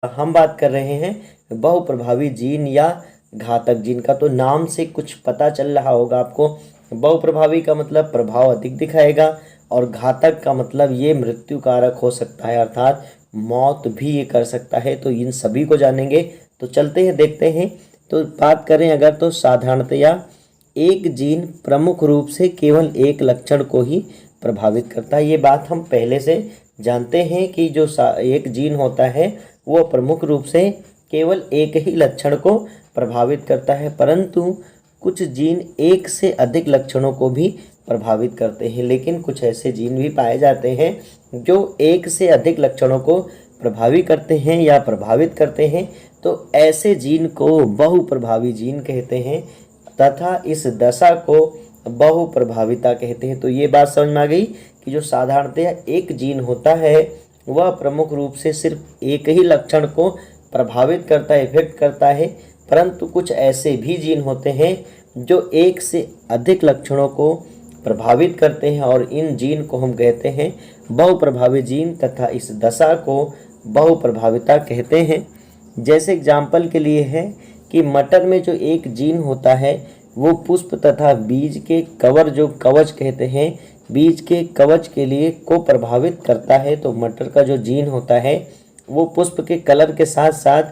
हम बात कर रहे हैं बहुप्रभावी जीन या घातक जीन का। तो नाम से कुछ पता चल रहा होगा आपको। बहुप्रभावी का मतलब प्रभाव अधिक दिखाएगा और घातक का मतलब ये मृत्यु कारक हो सकता है, अर्थात मौत भी ये कर सकता है। तो इन सभी को जानेंगे। तो चलते हैं, देखते हैं। तो बात करें अगर, तो साधारणतया एक जीन प्रमुख रूप से केवल एक लक्षण को ही प्रभावित करता है। ये बात हम पहले से जानते हैं कि जो एक जीन होता है वो प्रमुख रूप से केवल एक ही लक्षण को प्रभावित करता है, परंतु कुछ जीन एक से अधिक लक्षणों को भी प्रभावित करते हैं। लेकिन कुछ ऐसे जीन भी पाए जाते हैं जो एक से अधिक लक्षणों को प्रभावित करते हैं या प्रभावित करते हैं। तो ऐसे जीन को बहुप्रभावी जीन कहते हैं तथा इस दशा को बहुप्रभाविता कहते हैं। तो ये बात समझ में आ गई कि जो साधारणतया एक जीन होता है वह प्रमुख रूप से सिर्फ एक ही लक्षण को प्रभावित करता है, इफेक्ट करता है, परंतु कुछ ऐसे भी जीन होते हैं जो एक से अधिक लक्षणों को प्रभावित करते हैं और इन जीन को हम कहते हैं बहुप्रभावी जीन तथा इस दशा को बहुप्रभाविता कहते हैं। जैसे एग्जाम्पल के लिए है कि मटर में जो एक जीन होता है वो पुष्प तथा बीज के कवर, जो कवच कहते हैं, बीज के कवच के लिए को प्रभावित करता है। तो मटर का जो जीन होता है वो पुष्प के कलर के साथ साथ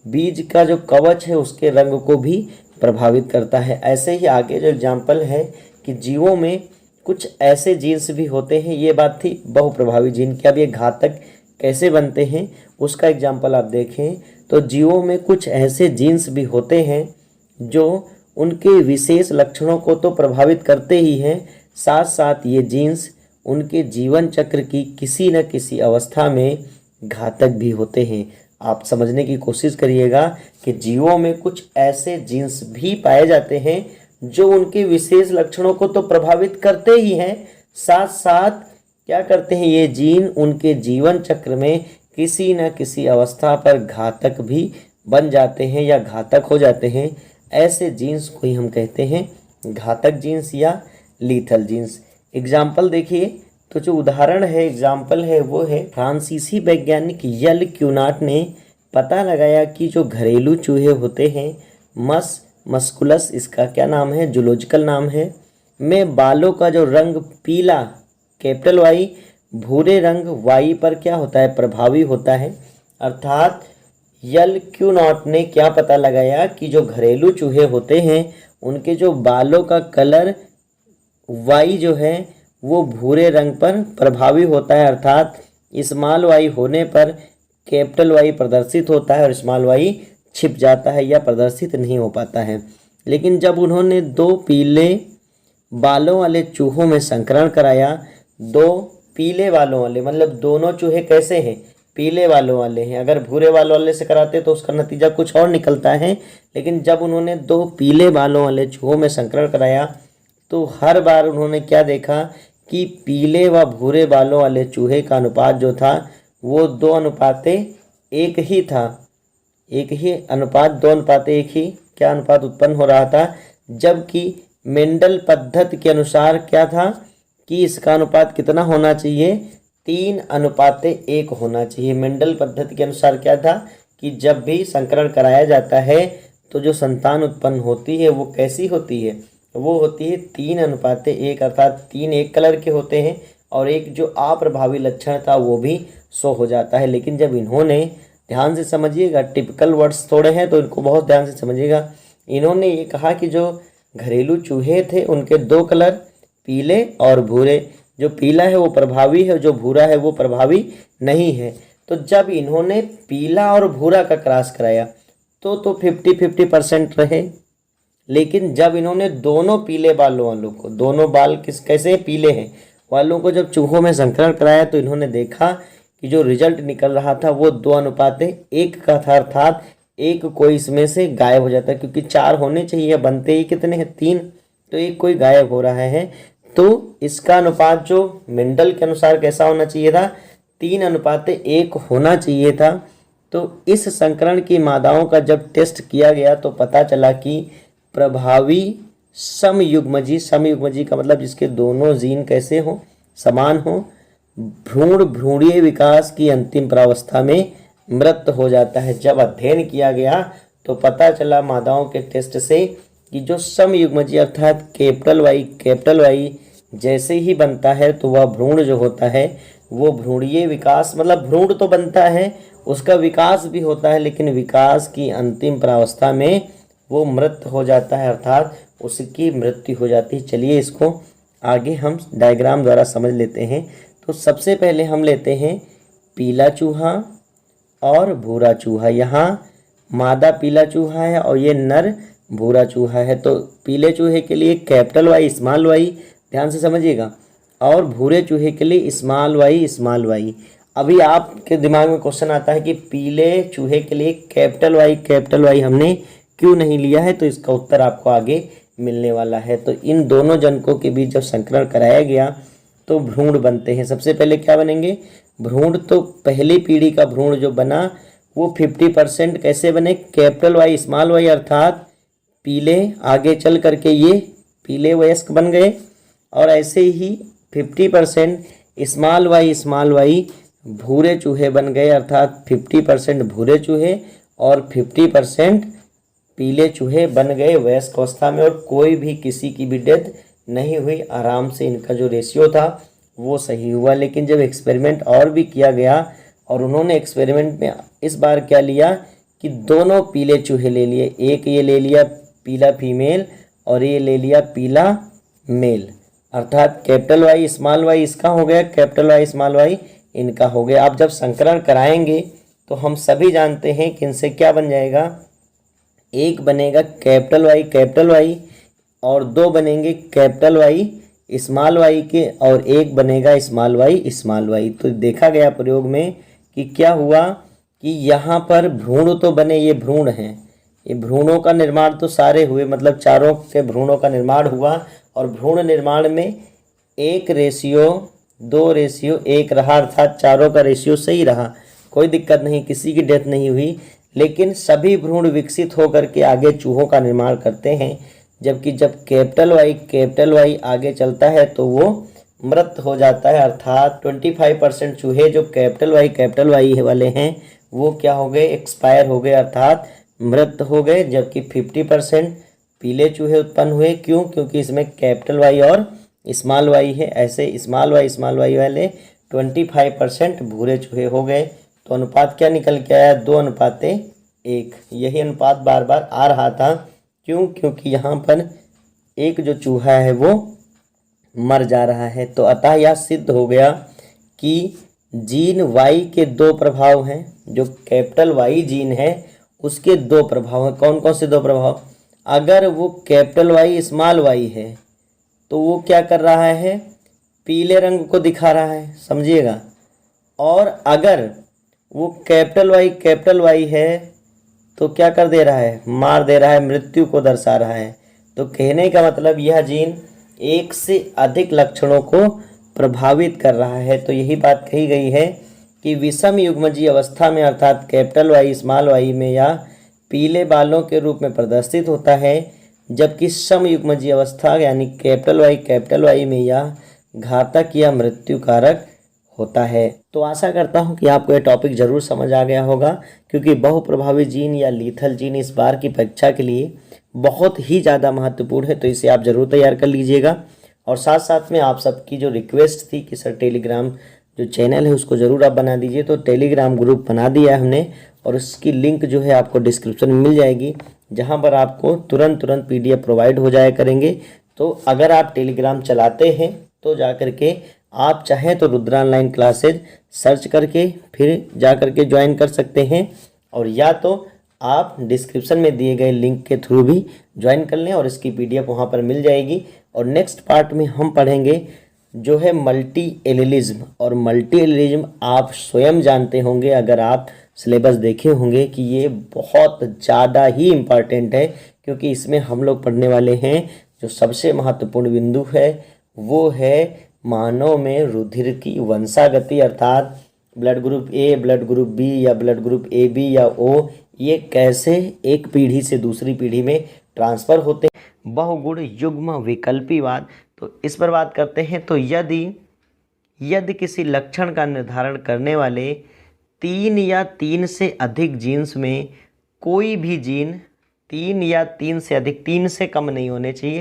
बीज का जो कवच है उसके रंग को भी प्रभावित करता है। ऐसे ही आगे जो एग्जाम्पल है कि जीवों में कुछ ऐसे जीन्स भी होते हैं। ये बात थी बहुप्रभावी जीन की। अब ये घातक कैसे बनते हैं उसका एग्जाम्पल आप देखें तो जीवों में कुछ ऐसे जीन्स भी होते हैं जो उनके विशेष लक्षणों को तो प्रभावित करते ही हैं, साथ साथ ये जीन्स उनके जीवन चक्र की किसी न किसी अवस्था में घातक भी होते हैं। आप समझने की कोशिश करिएगा कि जीवों में कुछ ऐसे जीन्स भी पाए जाते हैं जो उनके विशेष लक्षणों को तो प्रभावित करते ही हैं, साथ साथ क्या करते हैं, ये जीन उनके जीवन चक्र में किसी न किसी अवस्था पर घातक भी बन जाते हैं या घातक हो जाते हैं। ऐसे जीन्स को ही हम कहते हैं घातक जीन्स या लीथल जीन्स। एग्जाम्पल देखिए, तो जो उदाहरण है, एग्जाम्पल है, वो है फ्रांसीसी वैज्ञानिक यल क्यूनाट ने पता लगाया कि जो घरेलू चूहे होते हैं मस्कुलस, इसका क्या नाम है, जूलॉजिकल नाम है, में बालों का जो रंग पीला कैपिटल वाई भूरे रंग वाई पर क्या होता है, प्रभावी होता है। अर्थात यल क्यूनॉट ने क्या पता लगाया कि जो घरेलू चूहे होते हैं उनके जो बालों का कलर वाई जो है वो भूरे रंग पर प्रभावी होता है। अर्थात स्मॉल वाई होने पर कैपिटल वाई प्रदर्शित होता है और स्मॉल वाई छिप जाता है या प्रदर्शित नहीं हो पाता है। लेकिन जब उन्होंने दो पीले बालों वाले चूहों में संकरण कराया, दो पीले बालों वाले, मतलब दोनों चूहे कैसे हैं, पीले बालों वाले हैं। अगर भूरे बालों वाले से कराते तो उसका नतीजा कुछ और निकलता है, लेकिन जब उन्होंने दो पीले बालों वाले चूहों में संकरण कराया तो हर बार उन्होंने क्या देखा कि पीले व भूरे बालों वाले चूहे का अनुपात जो था वो 2:1 ही था। एक ही अनुपात, 2:1 ही क्या अनुपात उत्पन्न हो रहा था, जबकि मेंडल पद्धति के अनुसार क्या था कि इसका अनुपात कितना होना चाहिए, 3:1 होना चाहिए। मेंडल पद्धति के अनुसार क्या था कि जब भी संकरण कराया जाता है तो जो संतान उत्पन्न होती है वो कैसी होती है, वो होती है 3:1, अर्थात 3 एक कलर के होते हैं और एक जो अप्रभावी लक्षण था वो भी 100 हो जाता है। लेकिन जब इन्होंने, ध्यान से समझिएगा, टिपिकल वर्ड्स थोड़े हैं तो इनको बहुत ध्यान से समझिएगा, इन्होंने ये कहा कि जो घरेलू चूहे थे उनके 2 कलर पीले और भूरे, जो पीला है वो प्रभावी है, जो भूरा है वो प्रभावी नहीं है। तो जब इन्होंने पीला और भूरा का क्रॉस कराया तो 50-50% रहे। लेकिन जब इन्होंने दोनों पीले बालों वालों को, दोनों बाल कैसे पीले हैं वालों को जब चूहों में संकरण कराया तो इन्होंने देखा कि जो रिजल्ट निकल रहा था वो 2:1 का था। अर्थात एक कोई इसमें से गायब हो जाता है, क्योंकि 4 होने चाहिए, बनते ही कितने हैं, 3, तो एक कोई गायब हो रहा है। तो इसका अनुपात जो मेंडल के अनुसार कैसा होना चाहिए था, 3:1 होना चाहिए था। तो इस संकरण की मादाओं का जब टेस्ट किया गया तो पता चला कि प्रभावी समयुग्मजी का मतलब जिसके दोनों जीन कैसे हो, समान हो, भ्रूणीय विकास की अंतिम प्रावस्था में मृत हो जाता है। जब अध्ययन किया गया तो पता चला मादाओं के टेस्ट से कि जो समयुग्मजीय अर्थात कैपिटल वाई जैसे ही बनता है तो वह भ्रूण जो होता है वो भ्रूणीय विकास, मतलब भ्रूण तो बनता है, उसका विकास भी होता है, लेकिन विकास की अंतिम प्रावस्था में वो मृत हो जाता है, अर्थात उसकी मृत्यु हो जाती है। चलिए इसको आगे हम डायग्राम द्वारा समझ लेते हैं। तो सबसे पहले हम लेते हैं पीला चूहा और भूरा चूहा। यहाँ मादा पीला चूहा है और ये नर भूरा चूहा है। तो पीले चूहे के लिए कैपिटल वाई स्मॉल वाई, ध्यान से समझिएगा, और भूरे चूहे के लिए स्मॉल वाई। अभी आपके दिमाग में क्वेश्चन आता है कि पीले चूहे के लिए कैपिटल वाई हमने क्यों नहीं लिया है, तो इसका उत्तर आपको आगे मिलने वाला है। तो इन दोनों जनकों के बीच जब संकरण कराया गया तो भ्रूण बनते हैं। सबसे पहले क्या बनेंगे भ्रूण, तो पहली पीढ़ी का भ्रूण जो बना वो 50% कैसे बने, कैपिटल वाई स्मॉल वाई, अर्थात पीले, आगे चल करके ये पीले वयस्क बन गए, और ऐसे ही 50% स्मॉल वाई भूरे चूहे बन गए, अर्थात 50% भूरे चूहे और 50% पीले चूहे बन गए वयस्क अवस्था में, और कोई भी किसी की भी डेथ नहीं हुई। आराम से इनका जो रेशियो था वो सही हुआ। लेकिन जब एक्सपेरिमेंट और भी किया गया और उन्होंने एक्सपेरिमेंट में इस बार क्या लिया कि दोनों पीले चूहे ले लिए, एक ये ले लिया पीला फीमेल और ये ले लिया पीला मेल, अर्थात कैपिटल वाई स्मॉल वाई इसका हो गया, कैपिटल वाई स्मॉल वाई इनका हो गया। आप जब संकरण कराएंगे तो हम सभी जानते हैं कि इनसे क्या बन जाएगा, एक बनेगा कैपिटल वाई और दो बनेंगे कैपिटल वाई स्मॉल वाई के, और एक बनेगा स्मॉल वाई। तो देखा गया प्रयोग में कि क्या हुआ कि यहाँ पर भ्रूण तो बने, ये भ्रूण हैं, ये भ्रूणों का निर्माण तो सारे हुए, मतलब चारों के भ्रूणों का निर्माण हुआ, और भ्रूण निर्माण में 1:2:1 रहा, अर्थात चारों का रेशियो सही रहा, कोई दिक्कत नहीं, किसी की डेथ नहीं हुई। लेकिन सभी भ्रूण विकसित होकर के आगे चूहों का निर्माण करते हैं, जबकि जब कैपिटल वाई आगे चलता है तो वो मृत हो जाता है, अर्थात 25% चूहे जो कैपिटल वाई वाले हैं वो क्या हो गए, एक्सपायर हो गए, अर्थात मृत हो गए, जबकि 50% पीले चूहे उत्पन्न हुए। क्यों, क्योंकि इसमें कैपिटल वाई और स्मॉल वाई है। ऐसे स्मॉल वाई वाले 25% भूरे चूहे हो गए। तो अनुपात क्या निकल के आया, 2:1। यही अनुपात बार बार आ रहा था। क्यों, क्योंकि यहाँ पर एक जो चूहा है वो मर जा रहा है। तो अतः यह सिद्ध हो गया कि जीन वाई के दो प्रभाव हैं, जो कैपिटल वाई जीन है उसके दो प्रभाव हैं। कौन कौन से दो प्रभाव, अगर वो कैपिटल वाई स्मॉल वाई है तो वो क्या कर रहा है, पीले रंग को दिखा रहा है, समझिएगा, और अगर वो कैपिटल वाई है तो क्या कर दे रहा है, मार दे रहा है, मृत्यु को दर्शा रहा है। तो कहने का मतलब यह जीन एक से अधिक लक्षणों को प्रभावित कर रहा है। तो यही बात कही गई है कि विषम युग्मजीय अवस्था में, अर्थात कैपिटल वाई स्मॉल वाई में यह पीले बालों के रूप में प्रदर्शित होता है, जबकि समयुग्मजीय अवस्था यानी कैपिटल वाई में यह घातक या मृत्युकारक होता है। तो आशा करता हूं कि आपको यह टॉपिक ज़रूर समझ आ गया होगा, क्योंकि बहुप्रभावी जीन या लीथल जीन इस बार की परीक्षा के लिए बहुत ही ज़्यादा महत्वपूर्ण है। तो इसे आप ज़रूर तैयार कर लीजिएगा। और साथ साथ में आप सबकी जो रिक्वेस्ट थी कि सर टेलीग्राम जो चैनल है उसको ज़रूर आप बना दीजिए, तो टेलीग्राम ग्रुप बना दिया है हमने, और उसकी लिंक जो है आपको डिस्क्रिप्शन में मिल जाएगी, जहाँ पर आपको तुरंत PDF प्रोवाइड हो जाया करेंगे। तो अगर आप टेलीग्राम चलाते हैं तो जा कर के आप चाहें तो रुद्रा ऑनलाइन क्लासेज सर्च करके फिर जा कर के ज्वाइन कर सकते हैं, और या तो आप डिस्क्रिप्शन में दिए गए लिंक के थ्रू भी ज्वाइन कर लें और इसकी PDF वहाँ पर मिल जाएगी। और नेक्स्ट पार्ट में हम पढ़ेंगे जो है मल्टी एलिलिज्म, और मल्टी एलिलिज्म आप स्वयं जानते होंगे अगर आप सिलेबस देखे होंगे कि ये बहुत ज़्यादा ही इम्पॉर्टेंट है, क्योंकि इसमें हम लोग पढ़ने वाले हैं जो सबसे महत्वपूर्ण बिंदु है वो है मानव में रुधिर की वंशागति, अर्थात blood group A, blood group B या ब्लड ग्रुप AB या O, ये कैसे एक पीढ़ी से दूसरी पीढ़ी में ट्रांसफ़र होते हैं। बहुगुण युग्म विकल्पीवाद, तो इस पर बात करते हैं। तो यदि किसी लक्षण का निर्धारण करने वाले 3 या 3 से अधिक जीन्स में कोई भी जीन 3 या 3 से अधिक, 3 से कम नहीं होने चाहिए,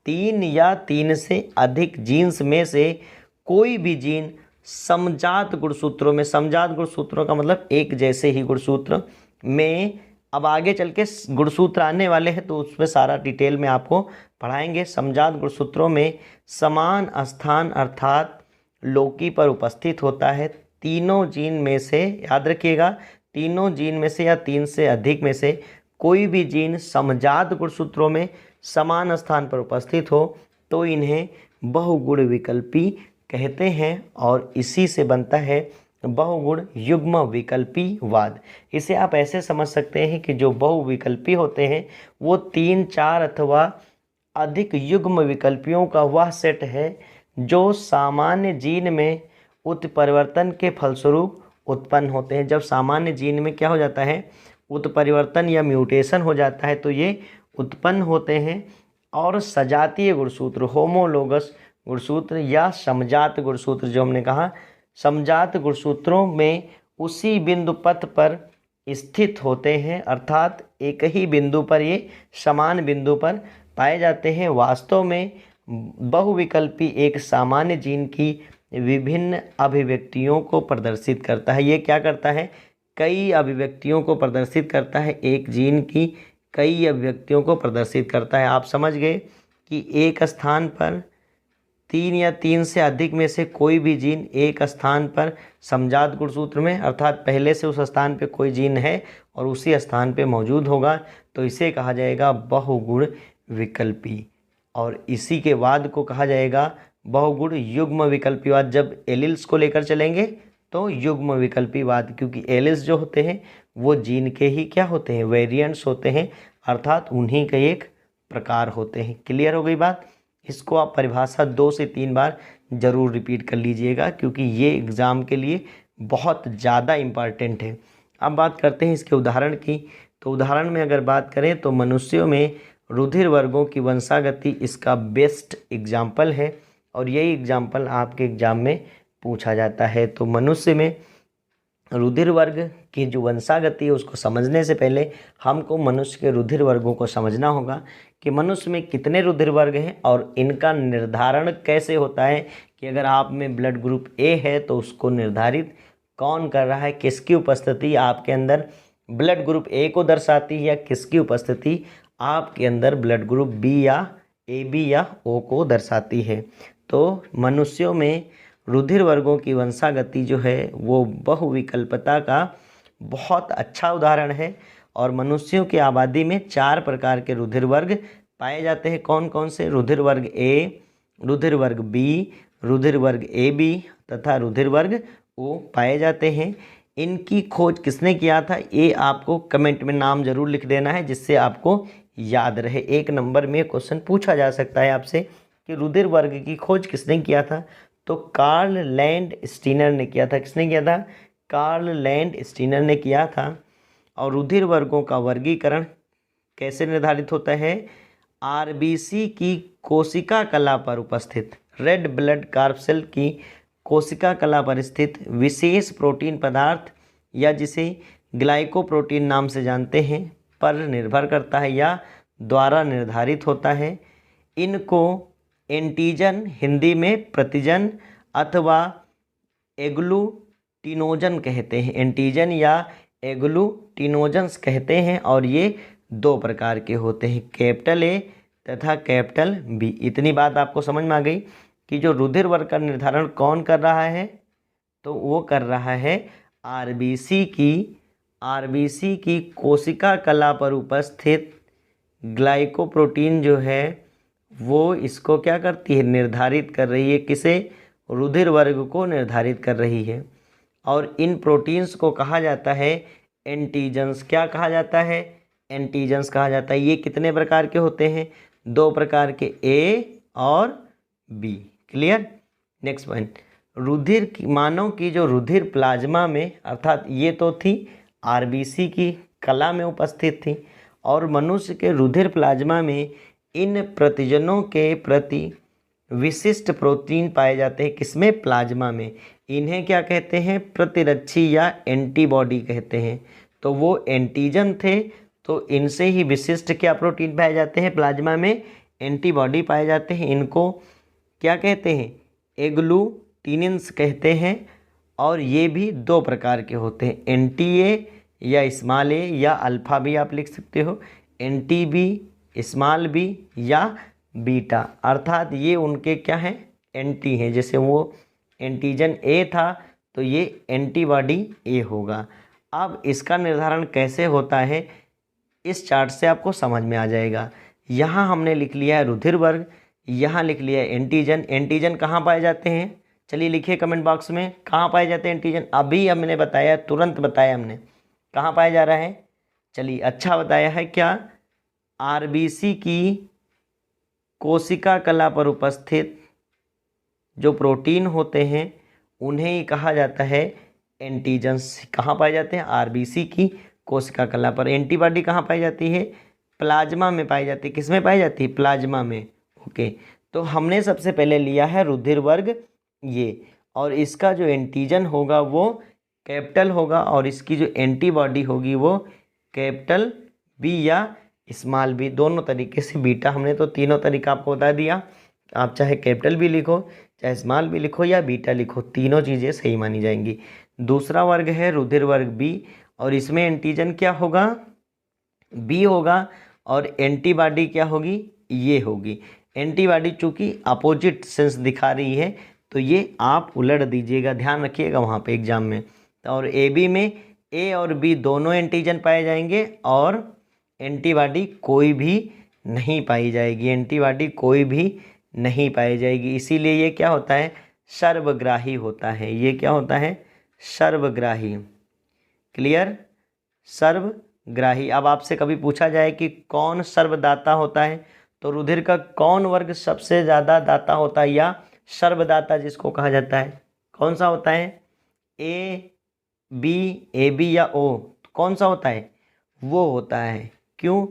3 या 3 से अधिक जीन्स में से कोई भी जीन समजात गुणसूत्रों में, समजात गुणसूत्रों का मतलब एक जैसे ही गुणसूत्र में, अब आगे चल के गुणसूत्र आने वाले हैं तो उसमें सारा डिटेल में आपको पढ़ाएंगे। समजात गुणसूत्रों में समान स्थान अर्थात लोकी पर उपस्थित होता है। तीनों जीन में से, याद रखिएगा, तीनों जीन में से या 3 से अधिक में से कोई भी जीन समजात गुणसूत्रों में समान स्थान पर उपस्थित हो तो इन्हें बहुगुण विकल्पी कहते हैं और इसी से बनता है बहुगुण युग्म विकल्पी वाद। इसे आप ऐसे समझ सकते हैं कि जो बहुविकल्पी होते हैं वो 3, 4 अथवा अधिक युग्म विकल्पियों का वह सेट है जो सामान्य जीन में उत्परिवर्तन के फलस्वरूप उत्पन्न होते हैं। जब सामान्य जीन में क्या हो जाता है, उत्परिवर्तन या म्यूटेशन हो जाता है तो ये उत्पन्न होते हैं। और सजातीय गुणसूत्र, होमोलोगस गुणसूत्र या समजात गुणसूत्र, जो हमने कहा, समजात गुणसूत्रों में उसी बिंदु पथ पर स्थित होते हैं, अर्थात एक ही बिंदु पर, ये समान बिंदु पर पाए जाते हैं। वास्तव में बहुविकल्पी एक सामान्य जीन की विभिन्न अभिव्यक्तियों को प्रदर्शित करता है। ये क्या करता है, कई अभिव्यक्तियों को प्रदर्शित करता है, एक जीन की कई अभिव्यक्तियों को प्रदर्शित करता है। आप समझ गए कि एक स्थान पर 3 या 3 से अधिक में से कोई भी जीन एक स्थान पर समजात गुणसूत्र में, अर्थात पहले से उस स्थान पे कोई जीन है और उसी स्थान पे मौजूद होगा, तो इसे कहा जाएगा बहुगुण विकल्पी। और इसी के बाद को कहा जाएगा बहुगुण युग्म विकल्पीवाद। जब एलिल्स को लेकर चलेंगे तो युग्म विकल्पीवाद, क्योंकि एलिल्स जो होते हैं वो जीन के ही क्या होते हैं, वेरिएंट्स होते हैं, अर्थात उन्हीं के एक प्रकार होते हैं। क्लियर हो गई बात। इसको आप परिभाषा 2 से 3 बार जरूर रिपीट कर लीजिएगा क्योंकि ये एग्ज़ाम के लिए बहुत ज़्यादा इम्पॉर्टेंट है। अब बात करते हैं इसके उदाहरण की। तो उदाहरण में अगर बात करें तो मनुष्यों में रुधिर वर्गों की वंशागति इसका बेस्ट एग्जाम्पल है और यही एग्जाम्पल आपके एग्जाम में पूछा जाता है। तो मनुष्य में रुधिर वर्ग की जो वंशागति है उसको समझने से पहले हमको मनुष्य के रुधिर वर्गों को समझना होगा कि मनुष्य में कितने रुधिर वर्ग हैं और इनका निर्धारण कैसे होता है कि अगर आप में ब्लड ग्रुप ए है तो उसको निर्धारित कौन कर रहा है, किसकी उपस्थिति आपके अंदर ब्लड ग्रुप ए को दर्शाती है या किसकी उपस्थिति आपके अंदर ब्लड ग्रुप बी या ए बी या ओ को दर्शाती है। तो मनुष्यों में रुधिर वर्गों की वंशागति जो है वो बहुविकल्पता का बहुत अच्छा उदाहरण है और मनुष्यों की आबादी में 4 प्रकार के रुधिर वर्ग पाए जाते हैं। कौन कौन से? रुधिर वर्ग ए, रुधिर वर्ग बी, रुधिर वर्ग ए बी तथा रुधिर वर्ग ओ पाए जाते हैं। इनकी खोज किसने किया था ये आपको कमेंट में नाम जरूर लिख देना है जिससे आपको याद रहे। 1 नंबर में क्वेश्चन पूछा जा सकता है आपसे कि रुधिर वर्ग की खोज किसने किया था, तो कार्ल लैंड स्टीनर ने किया था। किसने किया था? कार्ल लैंड स्टीनर ने किया था। और रुधिर वर्गों का वर्गीकरण कैसे निर्धारित होता है? आरबीसी की कोशिका कला पर उपस्थित रेड ब्लड कार्पसेल की कोशिका कला पर स्थित विशेष प्रोटीन पदार्थ या जिसे ग्लाइकोप्रोटीन नाम से जानते हैं पर निर्भर करता है या द्वारा निर्धारित होता है। इनको एंटीजन, हिंदी में प्रतिजन अथवा एग्लूटिनोजन कहते हैं। एंटीजन या एग्लूटिनोजन्स कहते हैं और ये 2 प्रकार के होते हैं, कैपिटल ए तथा कैपिटल बी। इतनी बात आपको समझ में आ गई कि जो रुधिर वर्ग का निर्धारण कौन कर रहा है, तो वो कर रहा है आरबीसी की कोशिका कला पर उपस्थित ग्लाइकोप्रोटीन जो है वो इसको क्या करती है, निर्धारित कर रही है। किसे? रुधिर वर्ग को निर्धारित कर रही है। और इन प्रोटीन्स को कहा जाता है एंटीजन्स। क्या कहा जाता है? एंटीजन्स कहा जाता है। ये कितने प्रकार के होते हैं? 2 प्रकार के, ए और बी। क्लियर। नेक्स्ट पॉइंट, रुधिर की, मानव की जो रुधिर प्लाज्मा में, अर्थात ये तो थी आरबीसी की कला में उपस्थित थी, और मनुष्य के रुधिर प्लाज्मा में इन प्रतिजनों के प्रति विशिष्ट प्रोटीन पाए जाते हैं किसमें? प्लाज्मा में। इन्हें क्या कहते हैं? प्रतिरक्षी या एंटीबॉडी कहते हैं। तो वो एंटीजन थे, तो इनसे ही विशिष्ट क्या प्रोटीन पाए जाते हैं? प्लाज्मा में एंटीबॉडी पाए जाते हैं। इनको क्या कहते हैं? एग्लूटिनिन्स कहते हैं। और ये भी दो प्रकार के होते हैं, एंटी ए या स्मॉल ए या अल्फ़ा भी आप लिख सकते हो, एंटी बी, स्मॉल बी या बीटा। अर्थात ये उनके क्या हैं? एंटी हैं। जैसे वो एंटीजन ए था तो ये एंटीबॉडी ए होगा। अब इसका निर्धारण कैसे होता है इस चार्ट से आपको समझ में आ जाएगा। यहाँ हमने लिख लिया है रुधिर वर्ग, यहाँ लिख लिया है एंटीजन। एंटीजन कहाँ पाए जाते हैं? चलिए लिखिए कमेंट बॉक्स में, कहाँ पाए जाते हैं एंटीजन? अभी हमने बताया, तुरंत बताया हमने, कहाँ पाया जा रहा है? चलिए अच्छा बताया है क्या? आरबीसी की कोशिका कला पर उपस्थित जो प्रोटीन होते हैं उन्हें ही कहा जाता है एंटीजन्स। कहाँ पाए जाते हैं? आरबीसी की कोशिका कला पर। एंटीबॉडी कहाँ पाई जाती है? प्लाज्मा में पाई जाती है। किसमें पाई जाती है? प्लाज्मा में। ओके, तो हमने सबसे पहले लिया है रुधिर वर्ग ये, और इसका जो एंटीजन होगा वो कैपिटल होगा और इसकी जो एंटीबॉडी होगी वो कैपिटल बी या स्मॉल बी, दोनों तरीके से बीटा। हमने तो तीनों तरीका आपको बता दिया, आप चाहे कैपिटल भी लिखो, चाहे स्मॉल भी लिखो या बीटा लिखो, तीनों चीज़ें सही मानी जाएंगी। दूसरा वर्ग है रुधिर वर्ग बी, और इसमें एंटीजन क्या होगा? बी होगा, और एंटीबॉडी क्या होगी? ये होगी। एंटीबॉडी चूँकि अपोजिट सेंस दिखा रही है तो ये आप उलट दीजिएगा, ध्यान रखिएगा वहाँ पे एग्जाम में। और ए बी में ए और बी दोनों एंटीजन पाए जाएंगे और एंटीबॉडी कोई भी नहीं पाई जाएगी, एंटीबॉडी कोई भी नहीं पाई जाएगी। इसीलिए ये क्या होता है? सर्वग्राही होता है। ये क्या होता है? सर्वग्राही। क्लियर? सर्वग्राही। अब आपसे कभी पूछा जाए कि कौन सर्वदाता होता है, तो रुधिर का कौन वर्ग सबसे ज़्यादा दाता होता है या सर्वदाता जिसको कहा जाता है, कौन सा होता है? ए बी या ओ, कौन सा होता है? वो होता है। क्यों?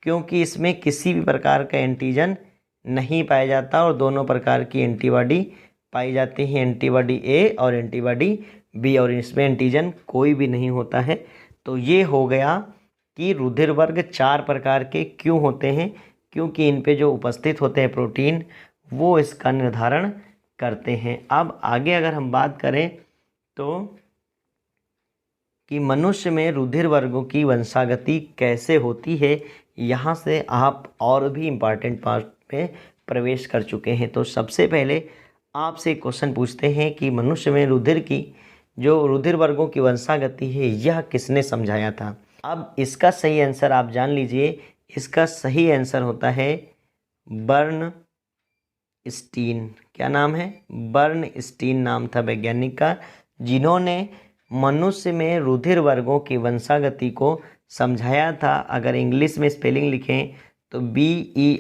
क्योंकि इसमें किसी भी प्रकार का एंटीजन नहीं पाया जाता और दोनों प्रकार की एंटीबॉडी पाई जाती है, एंटीबॉडी ए और एंटीबॉडी बी, और इसमें एंटीजन कोई भी नहीं होता है। तो ये हो गया कि रुधिर वर्ग 4 प्रकार के क्यों होते हैं, क्योंकि इन पे जो उपस्थित होते हैं प्रोटीन वो इसका निर्धारण करते हैं। अब आगे अगर हम बात करें तो कि मनुष्य में रुधिर वर्गों की वंशागति कैसे होती है, यहाँ से आप और भी इम्पॉर्टेंट पार्ट पे प्रवेश कर चुके हैं। तो सबसे पहले आपसे क्वेश्चन पूछते हैं कि मनुष्य में रुधिर वर्गों की वंशागति है यह किसने समझाया था? अब इसका सही आंसर आप जान लीजिए, इसका सही आंसर होता है बर्नस्टीन। क्या नाम है? बर्नस्टीन नाम था वैज्ञानिक का, जिन्होंने मनुष्य में रुधिर वर्गों की वंशागति को समझाया था। अगर इंग्लिश में स्पेलिंग लिखें तो BERNSTEIN,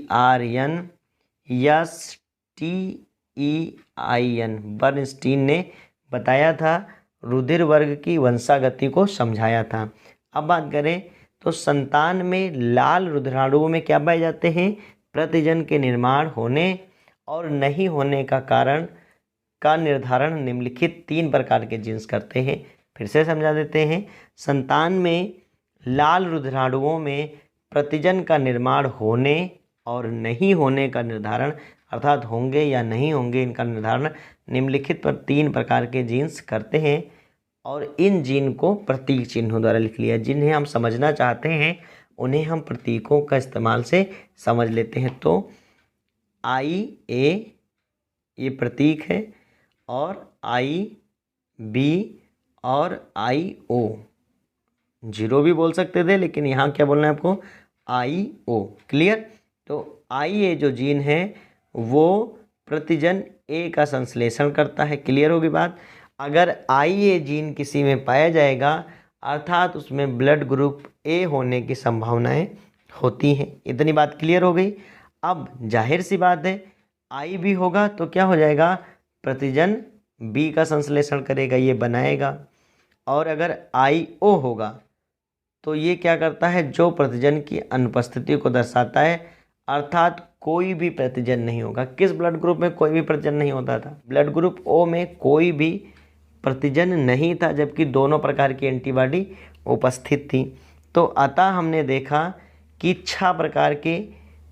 बर्नस्टीन ने बताया था, रुधिर वर्ग की वंशागति को समझाया था। अब बात करें तो संतान में लाल रुधिराणुओं में क्या पाए जाते हैं? प्रतिजन के निर्माण होने और नहीं होने का कारण का निर्धारण निम्नलिखित 3 प्रकार के जीन्स करते हैं। फिर से समझा देते हैं। संतान में लाल रुधिराणुओं में प्रतिजन का निर्माण होने और नहीं होने का निर्धारण, अर्थात होंगे या नहीं होंगे, इनका निर्धारण निम्नलिखित पर 3 प्रकार के जीन्स करते हैं। और इन जीन को प्रतीक चिन्हों द्वारा लिख लिया। जिन्हें हम समझना चाहते हैं उन्हें हम प्रतीकों का इस्तेमाल से समझ लेते हैं। तो IA ये प्रतीक है, और IB और IO, 0 भी बोल सकते थे लेकिन यहाँ क्या बोलना है आपको? IO। क्लियर? तो IA जो जीन है वो प्रतिजन A का संश्लेषण करता है। क्लियर होगी बात? अगर IA जीन किसी में पाया जाएगा अर्थात उसमें ब्लड ग्रुप A होने की संभावनाएं होती हैं। इतनी बात क्लियर हो गई। अब जाहिर सी बात है IB होगा तो क्या हो जाएगा? प्रतिजन B का संश्लेषण करेगा, ये बनाएगा। और अगर IO होगा तो ये क्या करता है? जो प्रतिजन की अनुपस्थिति को दर्शाता है, अर्थात कोई भी प्रतिजन नहीं होगा। किस ब्लड ग्रुप में कोई भी प्रतिजन नहीं होता था? ब्लड ग्रुप ओ में कोई भी प्रतिजन नहीं था, जबकि दोनों प्रकार की एंटीबॉडी उपस्थित थी। तो अतः हमने देखा कि 6 प्रकार के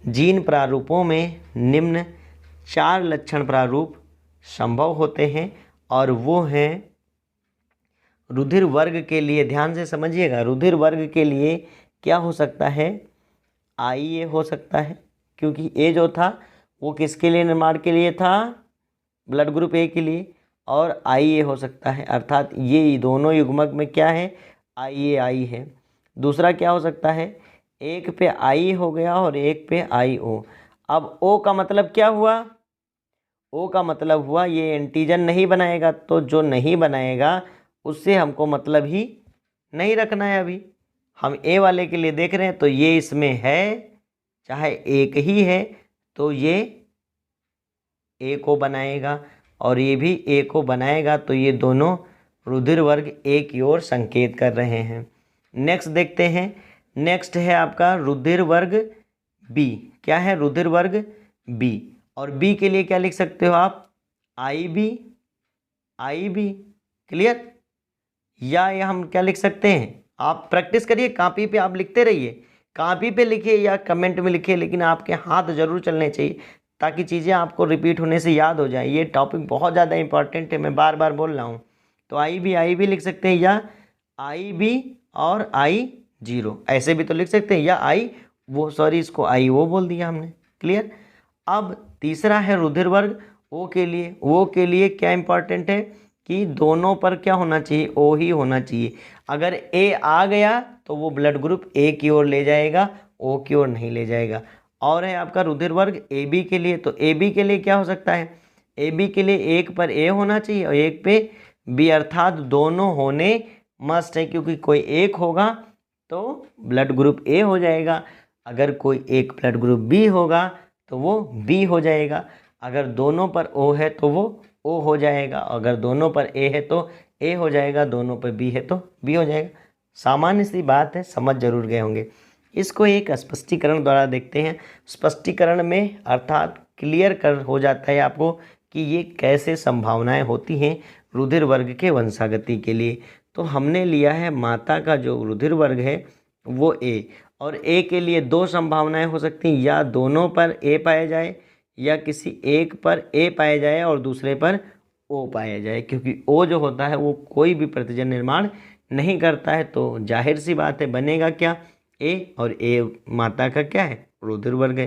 जीन प्रारूपों में निम्न 4 लक्षण प्रारूप संभव होते हैं, और वो हैं रुधिर वर्ग के लिए, ध्यान से समझिएगा, रुधिर वर्ग के लिए क्या हो सकता है? IA हो सकता है, क्योंकि ए जो था वो किसके लिए निर्माण के लिए था? ब्लड ग्रुप ए के लिए। और IA हो सकता है, अर्थात ये दोनों युग्मक में क्या है? IA है। दूसरा क्या हो सकता है? एक पे I हो गया और एक पे IO। अब O का मतलब क्या हुआ? O का मतलब हुआ ये एंटीजन नहीं बनाएगा, तो जो नहीं बनाएगा उससे हमको मतलब ही नहीं रखना है। अभी हम ए वाले के लिए देख रहे हैं, तो ये इसमें है, चाहे एक ही है तो ये ए को बनाएगा और ये भी ए को बनाएगा, तो ये दोनों रुधिर वर्ग ए की ओर संकेत कर रहे हैं। नेक्स्ट देखते हैं। नेक्स्ट है आपका रुधिर वर्ग बी। क्या है? रुधिर वर्ग बी। और बी के लिए क्या लिख सकते हो आप? IB। क्लियर? या हम क्या लिख सकते हैं? आप प्रैक्टिस करिए, कॉपी पे आप लिखते रहिए, कॉपी पे लिखिए या कमेंट में लिखिए, लेकिन आपके हाथ जरूर चलने चाहिए ताकि चीज़ें आपको रिपीट होने से याद हो जाए। ये टॉपिक बहुत ज़्यादा इंपॉर्टेंट है, मैं बार बार बोल रहा हूँ। तो IB लिख सकते हैं, या IB और I0 ऐसे भी तो लिख सकते हैं, या इसको IO बोल दिया हमने। क्लियर? अब तीसरा है रुधिर वर्ग O के लिए। O के लिए क्या इंपॉर्टेंट है कि दोनों पर क्या होना चाहिए? O ही होना चाहिए। अगर A आ गया तो वो ब्लड ग्रुप A की ओर ले जाएगा, O की ओर नहीं ले जाएगा। और है आपका रुधिर वर्ग AB के लिए। तो AB के लिए क्या हो सकता है? AB के लिए एक पर A होना चाहिए और एक पे B, अर्थात दोनों होने मस्ट है, क्योंकि कोई एक होगा तो ब्लड ग्रुप A हो जाएगा, अगर कोई एक ब्लड ग्रुप B होगा तो वो B हो जाएगा, अगर दोनों पर O है तो वो O हो जाएगा, अगर दोनों पर A है तो A हो जाएगा, दोनों पर B है तो B हो जाएगा। सामान्य सी बात है, समझ जरूर गए होंगे। इसको एक स्पष्टीकरण द्वारा देखते हैं। स्पष्टीकरण में अर्थात क्लियर कर हो जाता है आपको कि ये कैसे संभावनाएं होती हैं रुधिर वर्ग के वंशागति के लिए। तो हमने लिया है माता का जो रुधिर वर्ग है वो A, और A के लिए 2 संभावनाएं हो सकती हैं, या दोनों पर A पाया जाए या किसी एक पर A पाया जाए और दूसरे पर O पाया जाए, क्योंकि O जो होता है वो कोई भी प्रतिजन निर्माण नहीं करता है। तो जाहिर सी बात है बनेगा क्या? A, और A माता का क्या है? रुधिर वर्ग है।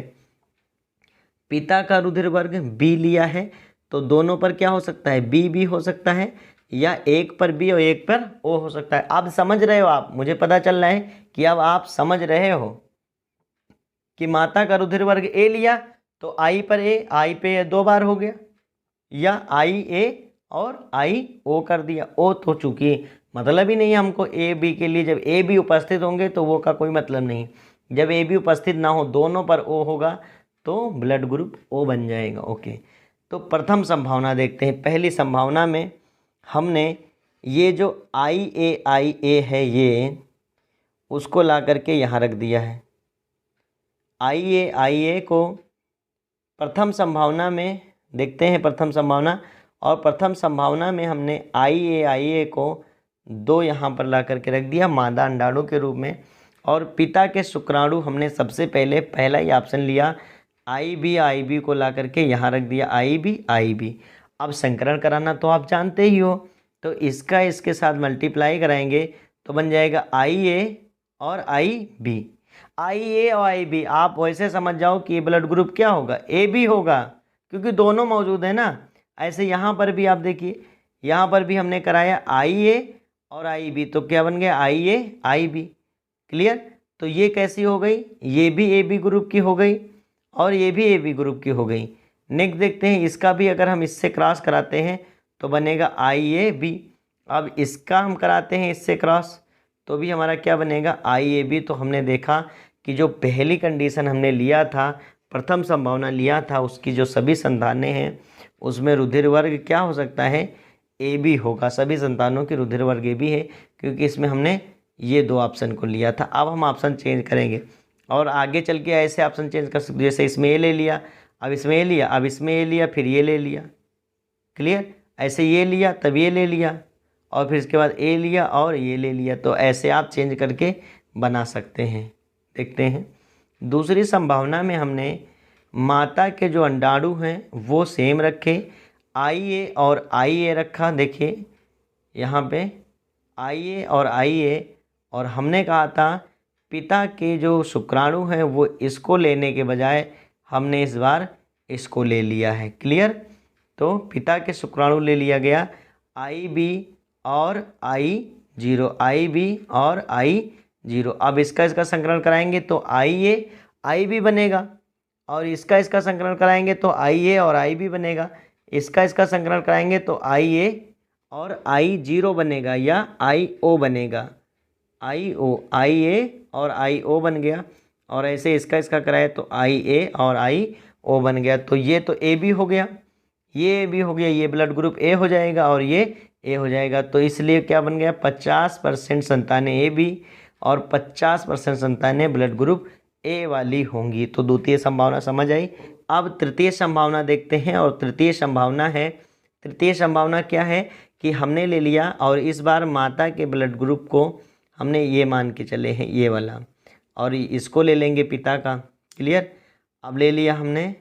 पिता का रुधिर वर्ग B लिया है, तो दोनों पर क्या हो सकता है? B भी हो सकता है, या एक पर B और एक पर O हो सकता है। आप समझ रहे हो? आप, मुझे पता चल रहा है कि अब आप समझ रहे हो कि माता का रुधिर वर्ग A लिया तो I पर A पे 2 बार हो गया, या IA और IO कर दिया। O तो चूंकि मतलब ही नहीं हमको AB के लिए, जब AB उपस्थित होंगे तो वो का कोई मतलब नहीं। जब AB उपस्थित ना हो, दोनों पर O होगा तो ब्लड ग्रुप O बन जाएगा। ओके, तो प्रथम संभावना देखते हैं। पहली संभावना में हमने ये जो IA है ये उसको ला करके यहाँ रख दिया है। IA को प्रथम संभावना में देखते हैं, प्रथम संभावना, और प्रथम संभावना में हमने IA को 2 यहाँ पर ला करके रख दिया मादा अंडाणु के रूप में, और पिता के शुक्राणु हमने सबसे पहले पहला ही ऑप्शन लिया, IB को ला करके यहाँ रख दिया, IB। अब संकरण कराना तो आप जानते ही हो, तो इसका इसके साथ मल्टीप्लाई कराएंगे तो बन जाएगा IA और IB। IA और IB आप वैसे समझ जाओ कि ब्लड ग्रुप क्या होगा? AB होगा, क्योंकि दोनों मौजूद है ना। ऐसे यहाँ पर भी आप देखिए, यहाँ पर भी हमने कराया IA और IB, तो क्या बन गया? IA IB। क्लियर? तो ये कैसी हो गई? ये भी AB ग्रुप की हो गई और ये भी AB ग्रुप की हो गई। नेक्स्ट देखते हैं, इसका भी अगर हम इससे क्रॉस कराते हैं तो बनेगा IAB। अब इसका हम कराते हैं इससे क्रॉस तो भी हमारा क्या बनेगा? IAB। तो हमने देखा कि जो पहली कंडीशन हमने लिया था, प्रथम संभावना लिया था, उसकी जो सभी संतानें हैं उसमें रुधिर वर्ग क्या हो सकता है? AB होगा। सभी संतानों की रुधिर वर्ग AB है, क्योंकि इसमें हमने ये 2 ऑप्शन को लिया था। अब हम ऑप्शन चेंज करेंगे। और आगे चल के ऐसे ऑप्शन चेंज कर सकते, जैसे इसमें ए ले लिया, अब इसमें ए लिया, अब इसमें ए लिया, फिर ये ले लिया। क्लियर? ऐसे ये लिया तब ये ले लिया, और फिर इसके बाद ए लिया और ये ले लिया। तो ऐसे आप चेंज करके बना सकते हैं। देखते हैं दूसरी संभावना में हमने माता के जो अंडाणु हैं वो सेम रखे, आई ए और आई ए रखा। देखिए यहाँ पे आई ए और आई ए, और हमने कहा था पिता के जो शुक्राणु हैं वो इसको लेने के बजाय हमने इस बार इसको ले लिया है। क्लियर? तो पिता के शुक्राणु ले लिया गया आई बी और आई जीरो, आई बी और आई जीरो। अब इसका संकलन कराएंगे तो आई ए आई बी बनेगा, और इसका संकलन कराएंगे तो आई ए और आई बी बनेगा। इसका संकलन कराएंगे तो आई ए और आई जीरो बनेगा या आई ओ बनेगा, आई ओ, आई ए और आई ओ बन गया। और ऐसे इसका कराए तो आई ए और आई ओ बन गया। तो ये तो ए बी हो गया, ये भी हो गया, ये ब्लड ग्रुप ए हो जाएगा और ये ए हो जाएगा। तो इसलिए क्या बन गया, 50% संतानें ए बी और 50% संतानें ब्लड ग्रुप ए वाली होंगी। तो द्वितीय संभावना समझ आई। अब तृतीय संभावना देखते हैं, और तृतीय संभावना क्या है कि हमने ले लिया और इस बार माता के ब्लड ग्रुप को हमने ये मान के चले हैं, ये वाला, और इसको ले लेंगे पिता का। क्लियर? अब ले लिया हमने,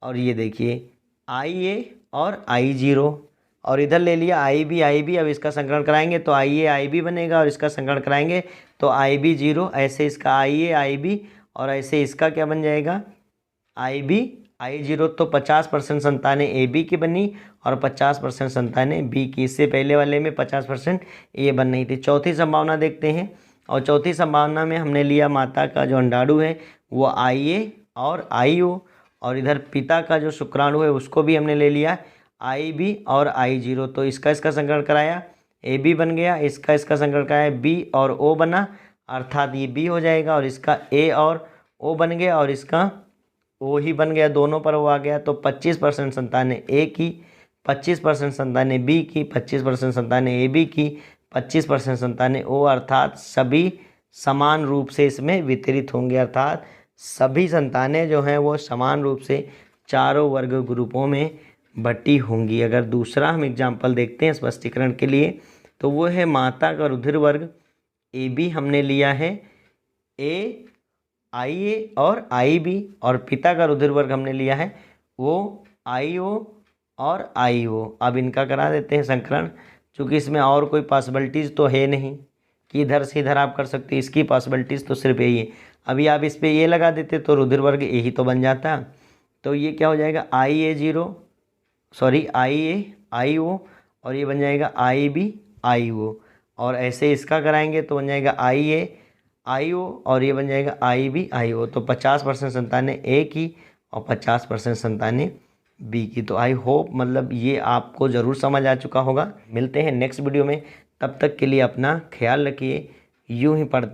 और ये देखिए आई ए और आई जीरो, और इधर ले लिया आई बी। अब इसका संकलन कराएंगे तो आई ए आई बी बनेगा, और इसका संकलन कराएंगे तो आई बी जीरो। ऐसे इसका आई ए आई बी, और ऐसे इसका क्या बन जाएगा आई बी आई जीरो। तो 50% संतानें ए बी की बनी और 50% संतानें बी की। इससे पहले वाले में 50% ए बन नहीं थी। चौथी संभावना देखते हैं, और चौथी संभावना में हमने लिया माता का जो अंडाणु है वो आई ए और आई ओ, और इधर पिता का जो शुक्राणु है उसको भी हमने ले लिया आई बी और आई जीरो। तो इसका संकलन कराया ए बी बन गया, इसका संकलन कराया बी और ओ बना, अर्थात ये बी हो जाएगा, और इसका ए और ओ बन गया, और इसका ओ ही बन गया, दोनों पर वो आ गया। तो 25% संतानें ए की, 25% संतानें बी की, 25% संतानें ए बी की, 25% संतानें ओ, अर्थात सभी समान रूप से इसमें वितरित होंगे। अर्थात सभी संतानें जो हैं वो समान रूप से चारों वर्ग ग्रुपों में बटी होंगी। अगर दूसरा हम एग्जाम्पल देखते हैं स्पष्टीकरण के लिए, तो वो है माता का रुधिर वर्ग ए बी हमने लिया है, ए आई ए और आई बी, और पिता का रुधिर वर्ग हमने लिया है वो आई ओ और आई ओ। अब इनका करा देते हैं संकलन, क्योंकि इसमें और कोई पॉसिबिलिटीज़ तो है नहीं कि इधर से इधर आप कर सकते, इसकी पॉसिबिलिटीज़ तो सिर्फ यही है। अभी आप इस पर ये लगा देते तो रुधिर वर्ग यही तो बन जाता। तो ये क्या हो जाएगा आई ए जीरो, सॉरी आई ए आई ओ, और ये बन जाएगा आई बी आई ओ, और ऐसे इसका कराएंगे तो बन जाएगा आई ए आई ओ, और ये बन जाएगा आई बी आई ओ। तो 50% संतानें ए की और 50% संतानें बी की। तो आई होप मतलब ये आपको ज़रूर समझ आ चुका होगा। मिलते हैं नेक्स्ट वीडियो में, तब तक के लिए अपना ख्याल रखिए। यूं ही पढ़ते